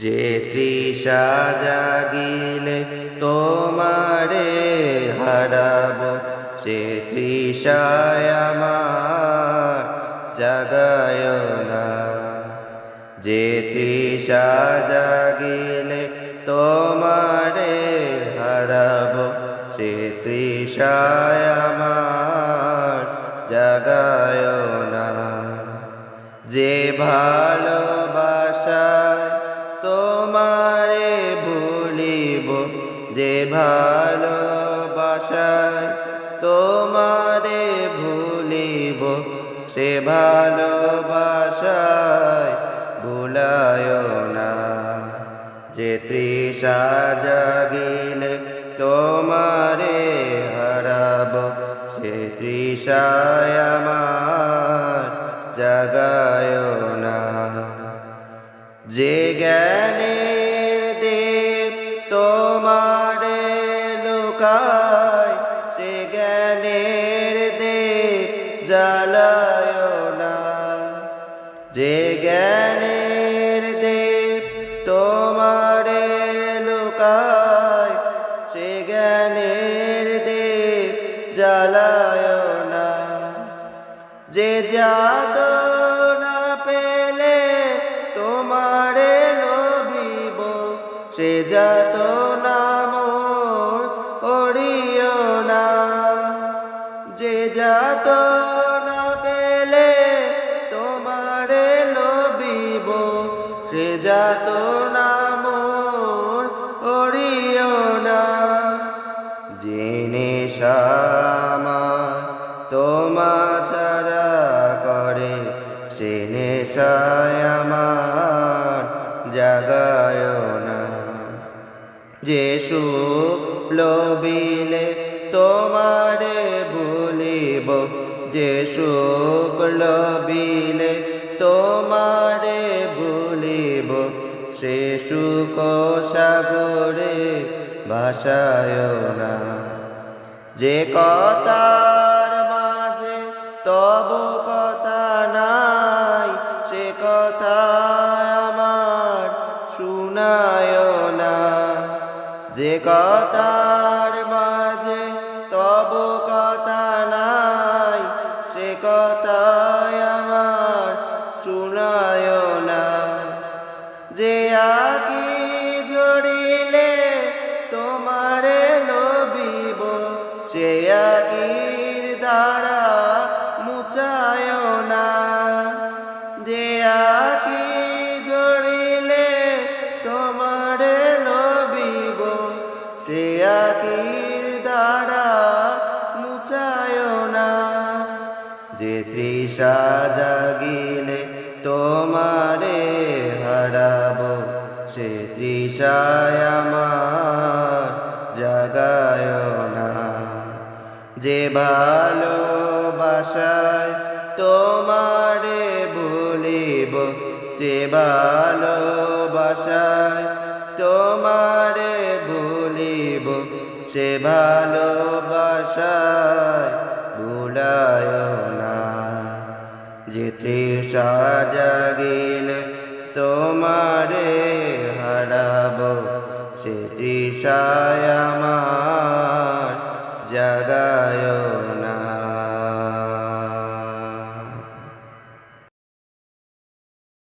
যে তৃষা জাগিলে তোমারে হারাব, সে তৃষায় আমার জাগায় না। যে তৃষা জাগিলে তোমারে হারাব, সে তৃষায় আমার জাগায় না। যে ভালোবাসায় তোমারে ভুলিব, যে ভালোবাসায় তোমারে ভুলিব, সে ভালোবাসায় ভুলায় না। যে তৃষা জাগিলে তোমারে হারাব, সে তৃষায় আমার জাগায় না। যে জ্ঞানের দেব তোমারে লুকায়, সে জ্ঞানের দেব জ্বালায় না। যে জ্ঞানের দেব তোমারে লুকায়, সে জ্ঞানের দেব জ্বালায় না। যে যাতনা পেলে তোমারে লোভিব, সে যাতনা মোর করিও না। যে যাতনা পেলে তোমারে লোভিব, সে যাতনা মোর করিও না। যে নেশা আমার তোমা ছাড়া করে, সে নেশায় আমার জাগায় না। যে সুখ লোভিলে তোমারে ভুলিব, যে সুখ লোভিলে তোমারে ভুলিব, সে সুখ সাগরে ভাসায় না। যে কথার মাঝে তবু কথা নাই, সে কথা আমার শুনায় না। যে কথার মাঝে তবু কথা নাই, সে কথা আমার শুনায় না। যে আকি ঝরিলে তোমারে লোভিব, সে আকির দ্বারা মুছায় না। যে আকি ঝরিলে তোমারে লোভিব, সে আকির দ্বারা মুছায় না। যে তৃষা জাগিলে তোমারে হারাব, সে তৃষায় আমার জাগায় না। যে ভালোবাসায় তোমারে ভুলিব, যে ভালোবাসায় তোমারে ভুলিব, সে ভালোবাসায় ভুলায় না। যে তৃষা জাগিলে তোমারে হারাব, সে তৃষায় আমার